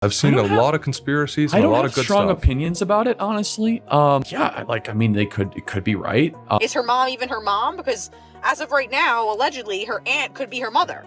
I've seen a lot of conspiracies I and a don't lot have of good strong stuff. opinions about it, honestly. Yeah, like, I mean, it could be right. Is her mom even her mom? Because as of right now, allegedly, her aunt could be her mother.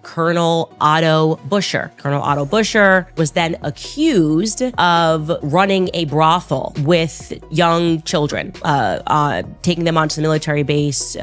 Colonel Otto Busher. Colonel Otto Busher was then accused of running a brothel with young children, taking them onto the military base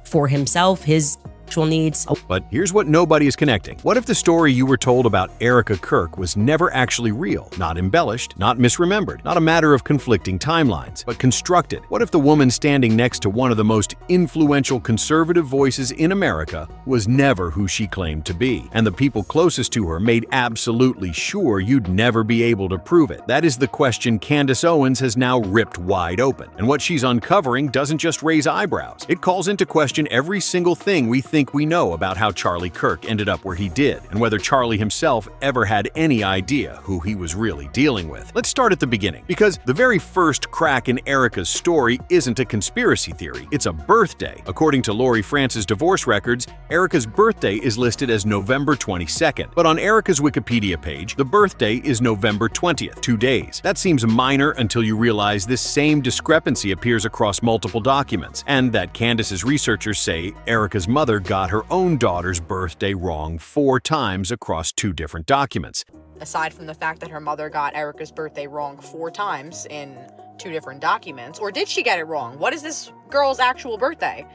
for himself, his sexual needs. But here's what nobody is connecting. What if the story you were told about Erika Kirk was never actually real, not embellished, not misremembered, not a matter of conflicting timelines, but constructed? What if the woman standing next to one of the most influential conservative voices in America was never who she claimed to be, and the people closest to her made absolutely sure you'd never be able to prove it? That is the question Candace Owens has now ripped wide open. And what she's uncovering doesn't just raise eyebrows. It calls into question every single thing we think we know about how Charlie Kirk ended up where he did, and whether Charlie himself ever had any idea who he was really dealing with. Let's start at the beginning, because the very first crack in Erika's story isn't a conspiracy theory, it's a birthday. According to Lori France's divorce records, Erika's birthday is listed as November 22nd, but on Erika's Wikipedia page, the birthday is November 20th, 2 days. That seems minor until you realize this same discrepancy appears across multiple documents, and that Candace's researchers say Erika's mother got her own daughter's birthday wrong 4 times across 2 different documents. Aside from the fact that her mother got Erika's birthday wrong 4 times in 2 different documents, or did she get it wrong? What is this girl's actual birthday?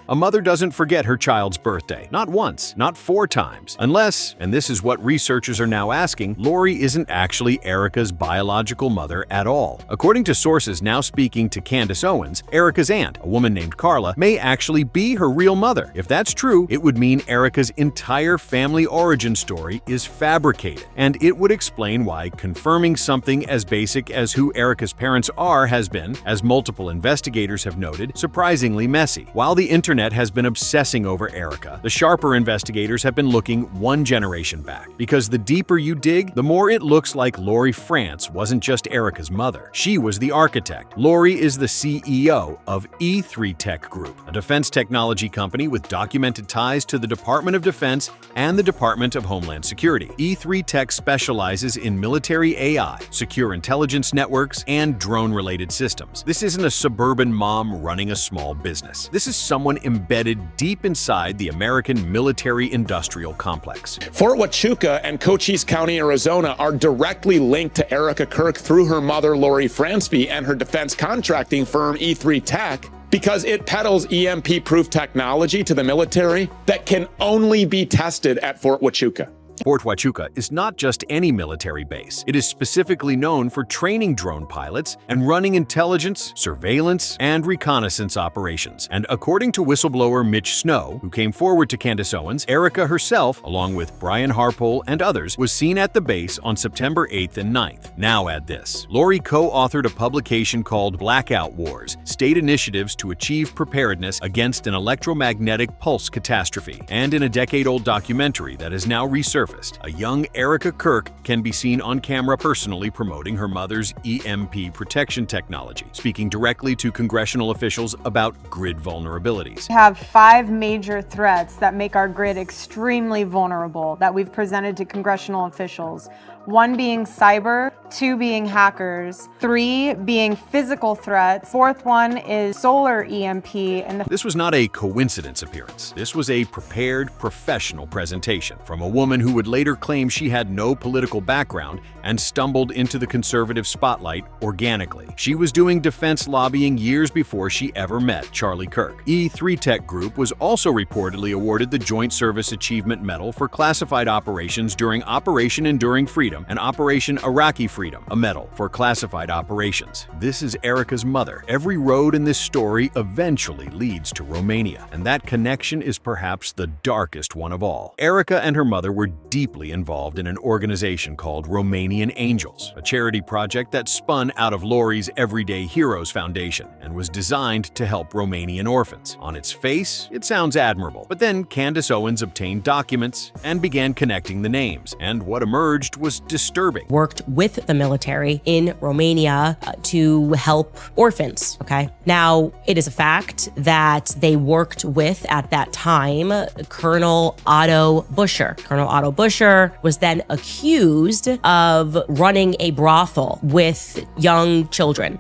A mother doesn't forget her child's birthday, not once, not 4 times, unless, and this is what researchers are now asking, Lori isn't actually Erika's biological mother at all. According to sources now speaking to Candace Owens, Erika's aunt, a woman named Carla, may actually be her real mother. If that's true, it would mean Erika's entire family origin story is fabricated, and it would explain why confirming something as basic as who Erika's parents are has been, as multiple investigators have noted, surprisingly messy. While the internet has been obsessing over Erika, the sharper investigators have been looking 1 generation back, because the deeper you dig, the more it looks like Lori France wasn't just Erika's mother. She was the architect. Lori is the CEO of E3 Tech Group, a defense technology company with documented ties to the Department of Defense and the Department of Homeland Security. E3 Tech specializes in military AI, secure intelligence networks, and drone-related systems. This isn't a suburban mom running a small business. This is someone embedded deep inside the American military-industrial complex. Fort Huachuca and Cochise County, Arizona are directly linked to Erika Kirk through her mother, Lori Franceby, and her defense contracting firm, E3 Tech, because it peddles EMP-proof technology to the military that can only be tested at Fort Huachuca. Fort Huachuca is not just any military base. It is specifically known for training drone pilots and running intelligence, surveillance, and reconnaissance operations. And according to whistleblower Mitch Snow, who came forward to Candace Owens, Erika herself, along with Brian Harpole and others, was seen at the base on September 8th and 9th. Now add this. Lori co-authored a publication called Blackout Wars, State Initiatives to Achieve Preparedness Against an Electromagnetic Pulse Catastrophe, and in a decade-old documentary that is now resurfaced, a young Erika Kirk can be seen on camera personally promoting her mother's EMP protection technology, speaking directly to congressional officials about grid vulnerabilities. We have 5 major threats that make our grid extremely vulnerable that we've presented to congressional officials. 1 being cyber, 2 being hackers, 3 being physical threats, 4th one is solar EMP, and This was not a coincidence appearance. This was a prepared, professional presentation from a woman who would later claim she had no political background and stumbled into the conservative spotlight organically. She was doing defense lobbying years before she ever met Charlie Kirk. E3 Tech Group was also reportedly awarded the Joint Service Achievement Medal for classified operations during Operation Enduring Freedom and Operation Iraqi Freedom, a medal for classified operations. This is Erika's mother. Every road in this story eventually leads to Romania, and that connection is perhaps the darkest one of all. Erika and her mother were deeply involved in an organization called Romanian Angels, a charity project that spun out of Lori's Everyday Heroes Foundation and was designed to help Romanian orphans. On its face, it sounds admirable, but then Candace Owens obtained documents and began connecting the names, and what emerged was disturbing. Worked with the military in Romania to help orphans, okay? Now, it is a fact that they worked with, at that time, Colonel Otto Busher. Colonel Otto Busher was then accused accused of running a brothel with young children,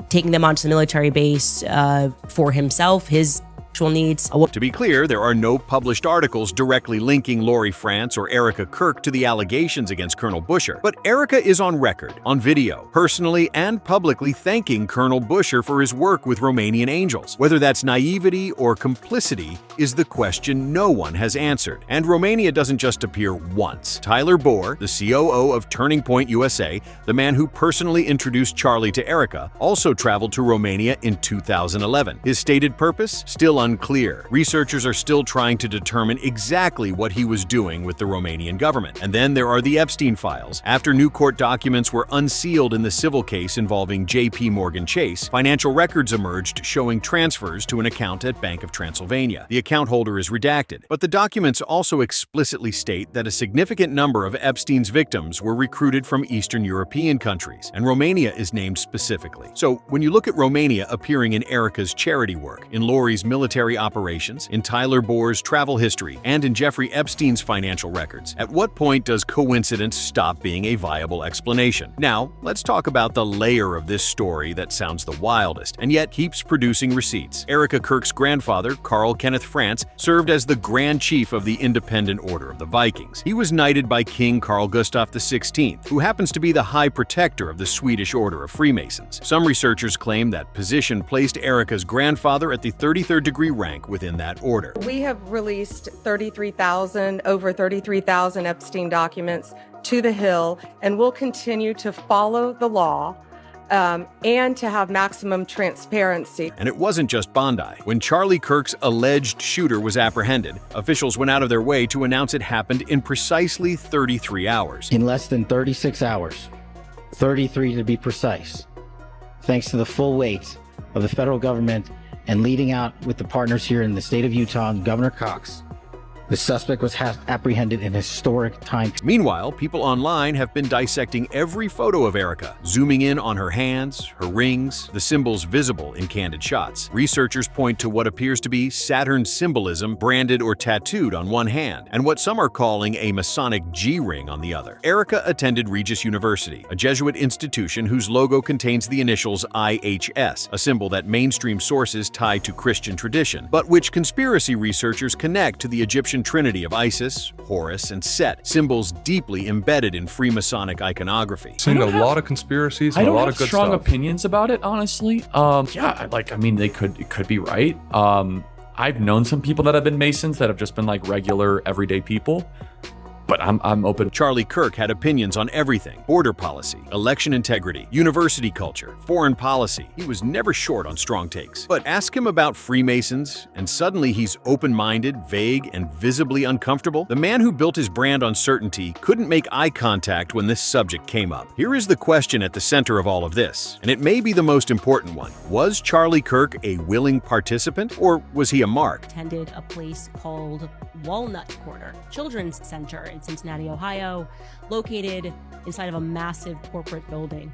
taking them onto the military base for himself, his sexual needs. To be clear, there are no published articles directly linking Lori France or Erika Kirk to the allegations against Colonel Busher. But Erika is on record, on video, personally and publicly thanking Colonel Busher for his work with Romanian angels. Whether that's naivety or complicity is the question no one has answered. And Romania doesn't just appear once. Tyler Bohr, the COO of Turning Point USA, the man who personally introduced Charlie to Erika, also traveled to Romania in 2011. His stated purpose? Still unclear. Researchers are still trying to determine exactly what he was doing with the Romanian government. And then there are the Epstein files. After new court documents were unsealed in the civil case involving JP Morgan Chase, financial records emerged showing transfers to an account at Bank of Transylvania. The account holder is redacted, but the documents also explicitly state that a significant number of Epstein's victims were recruited from Eastern European countries, and Romania is named specifically. So when you look at Romania appearing in Erika's charity work, in Lori's military operations, in Tyler Bohr's travel history, and in Jeffrey Epstein's financial records, at what point does coincidence stop being a viable explanation? Now, let's talk about the layer of this story that sounds the wildest, and yet keeps producing receipts. Erika Kirk's grandfather, Carl Kenneth France, served as the Grand Chief of the Independent Order of the Vikings. He was knighted by King Carl Gustaf XVI, who happens to be the High Protector of the Swedish Order of Freemasons. Some researchers claim that position placed Erika's grandfather at the 33rd degree rank within that order. We have released over 33,000 Epstein documents to the Hill, and we'll continue to follow the law and to have maximum transparency. And it wasn't just Bondi. When Charlie Kirk's alleged shooter was apprehended, officials went out of their way to announce it happened in precisely 33 hours. In less than 36 hours, 33 to be precise, thanks to the full weight of the federal government and leading out with the partners here in the state of Utah and Governor Cox, the suspect was apprehended in historic time. Meanwhile, people online have been dissecting every photo of Erika, zooming in on her hands, her rings, the symbols visible in candid shots. Researchers point to what appears to be Saturn symbolism branded or tattooed on one hand, and what some are calling a Masonic G-ring on the other. Erika attended Regis University, a Jesuit institution whose logo contains the initials IHS, a symbol that mainstream sources tie to Christian tradition, but which conspiracy researchers connect to the Egyptian trinity of Isis, Horus, and Set, symbols deeply embedded in Freemasonic iconography. Seen a lot of conspiracies and a lot of good strong stuff. opinions about it, honestly. They could be right. I've known some people that have been Masons that have just been like regular, everyday people. But I'm open. Charlie Kirk had opinions on everything: border policy, election integrity, university culture, foreign policy. He was never short on strong takes. But ask him about Freemasons, and suddenly he's open-minded, vague, and visibly uncomfortable. The man who built his brand on certainty couldn't make eye contact when this subject came up. Here is the question at the center of all of this, and it may be the most important one. Was Charlie Kirk a willing participant, or was he a mark? Attended a place called Walnut Corner Children's Center in Cincinnati, Ohio, located inside of a massive corporate building.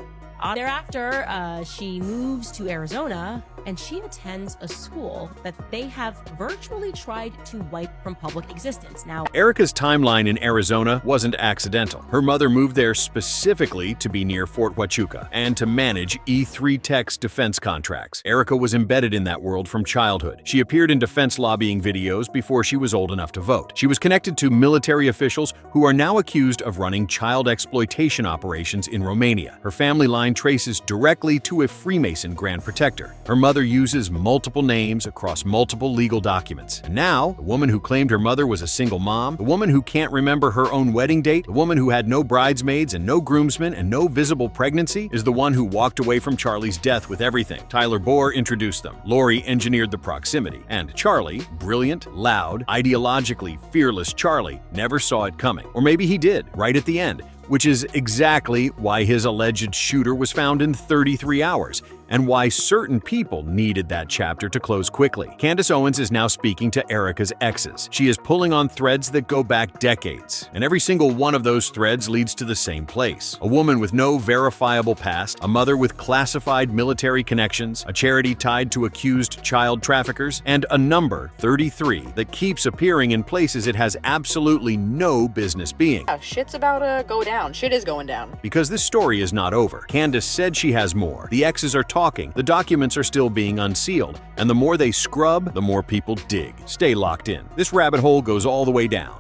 Thereafter, she moves to Arizona, and she attends a school that they have virtually tried to wipe from public existence. Now, Erika's timeline in Arizona wasn't accidental. Her mother moved there specifically to be near Fort Huachuca and to manage E3 Tech's defense contracts. Erika was embedded in that world from childhood. She appeared in defense lobbying videos before she was old enough to vote. She was connected to military officials who are now accused of running child exploitation operations in Romania. Her family line traces directly to a Freemason Grand Protector. Her mother uses multiple names across multiple legal documents. And now, the woman who claimed her mother was a single mom, the woman who can't remember her own wedding date, the woman who had no bridesmaids and no groomsmen and no visible pregnancy, is the one who walked away from Charlie's death with everything. Tyler Bohr introduced them. Lori engineered the proximity. And Charlie, brilliant, loud, ideologically fearless Charlie, never saw it coming. Or maybe he did, right at the end, which is exactly why his alleged shooter was found in 33 hours. and why certain people needed that chapter to close quickly. Candace Owens is now speaking to Erika's exes. She is pulling on threads that go back decades, and every single one of those threads leads to the same place. A woman with no verifiable past, a mother with classified military connections, a charity tied to accused child traffickers, and a number, 33, that keeps appearing in places it has absolutely no business being. Yeah, shit's about to go down. Shit is going down. Because this story is not over. Candace said she has more. The exes are talking, the documents are still being unsealed, and the more they scrub, the more people dig. Stay locked in. This rabbit hole goes all the way down.